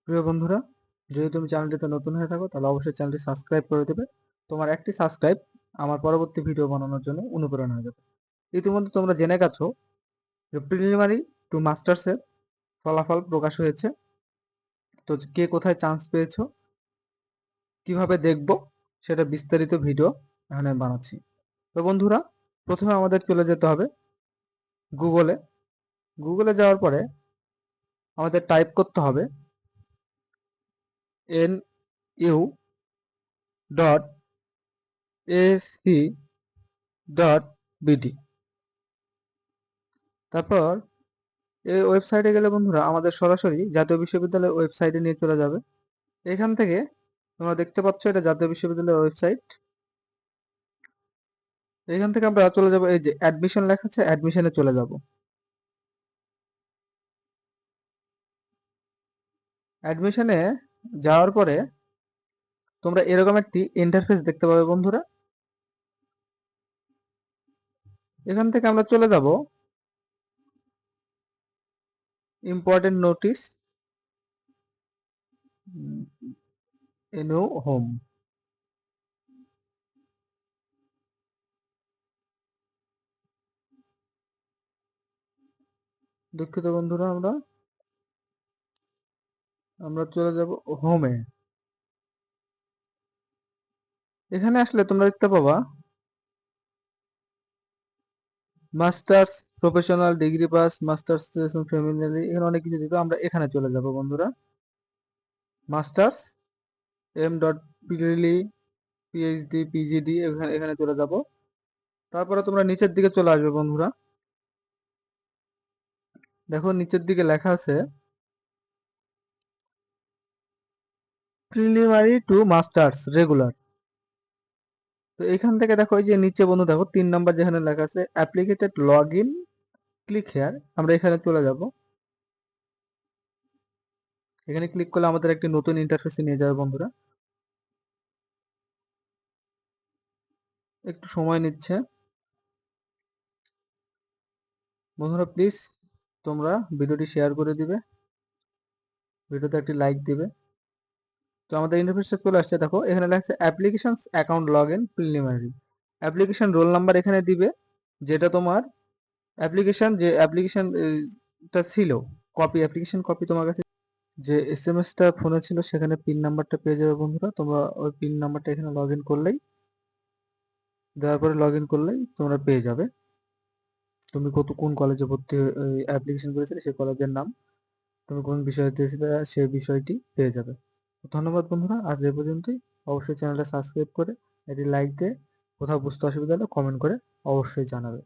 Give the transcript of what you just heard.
প্রিয় বন্ধুরা, যদি তুমি চ্যানেলটিতে নতুন হয়ে থাকো তাহলে অবশ্যই চ্যানেলটি সাবস্ক্রাইব করে দেবে। তোমার একটি সাবস্ক্রাইব আমার পরবর্তী ভিডিও বানানোর জন্য অনুপ্রেরণা হয়ে যাবে। ইতিমধ্যে তোমরা জেনে গেছো যে প্রিলিমিনারি টু মাস্টার্সের ফলাফল প্রকাশ হয়েছে। তো কে কোথায় চান্স পেয়েছো, কিভাবে দেখবো, সেটা বিস্তারিত ভিডিও এখানে বানাচ্ছি। তো বন্ধুরা, প্রথমে আমাদের চলে যেতে হবে গুগলে। গুগলে যাওয়ার পরে আমাদের টাইপ করতে হবে nu.ac.bd। তারপর এই ওয়েবসাইটে গেলে বন্ধুরা আমাদের সরাসরি জাতীয় বিশ্ববিদ্যালয়ের ওয়েবসাইটে নিয়ে চলে যাবে। এখান থেকে তোমরা দেখতে পাচ্ছ এটা জাতীয় বিশ্ববিদ্যালয়ের ওয়েবসাইট। এখান থেকে আমরা চলে যাব, এই যে অ্যাডমিশন লেখা আছে, অ্যাডমিশনে চলে যাব। অ্যাডমিশনে যাওয়ার পরে তোমরা এরকম একটি ইন্টারফেস দেখতে পাবে বন্ধুরা। এখান থেকে আমরা চলে যাব ইম্পর্টেন্ট নোটিস, এনও হোম। দুঃখিত বন্ধুরা, আমরা চলে যাব হোমে। এখানে আসলে তোমরা দেখতে পাবা masters, professional, degree pass, masters family, এখানে অনেক কিছু দিবে। আমরা এখানে চলে যাব বন্ধুরা, মাস্টার্স m.পিরিলি, পিএইচডি, পিজিডি, এখানে এখানে চলে যাব। তারপরে তোমরা নিচের দিকে চলে আসবে বন্ধুরা। দেখো নিচের দিকে লেখা আছে প্রিলিমিনারি টু মাস্টার্স রেগুলার। তো এখান থেকে দেখো এই যে নিচে বন্ধু দেখো 3 নাম্বার যেখানে লেখা আছে অ্যাপ্লিকেটেড লগ ইন, ক্লিক হেয়ার। আমরা এখানে চলে যাব। এখানে ক্লিক করলে আমাদের একটি নতুন ইন্টারফেসে নিয়ে যাবে বন্ধুরা। একটু সময় নিচ্ছে বন্ধুরা, প্লিজ তোমরা ভিডিওটি শেয়ার করে দিবে, ভিডিওতে একটি লাইক দিবে। তো আমাদের ইন্টারফেসটা চলে আসছে। দেখো এখানে লেখা আছে applications account log in preliminary. Application roll number এখানে দিবে, যেটা তোমার অ্যাপ্লিকেশন, যে অ্যাপ্লিকেশনটা ছিল, কপি, অ্যাপ্লিকেশন কপি তোমার কাছে যে এসএমএসটা ফোনে ছিল, সেখানে পিন নাম্বারটা পেয়ে যাবে বন্ধুরা। তোমরা ওই পিন নাম্বারটা এখানে লগ ইন করলেই, দেওয়ার পরে লগ ইন করলেই তোমরা পেয়ে যাবে তুমি কোন কলেজে ভর্তি অ্যাপ্লিকেশন করেছিলে, সেই কলেজের নাম, তুমি কোন বিষয়ে দিয়েছিলে সেই বিষয়টি পেয়ে যাবে। ধন্যবাদ বন্ধুরা, আজ এই পর্যন্তই। অবশ্যই চ্যানেলটা সাবস্ক্রাইব করে একটি লাইক দিয়ে, কোথাও বুঝতে অসুবিধা হলে কমেন্ট করে অবশ্যই জানাবে।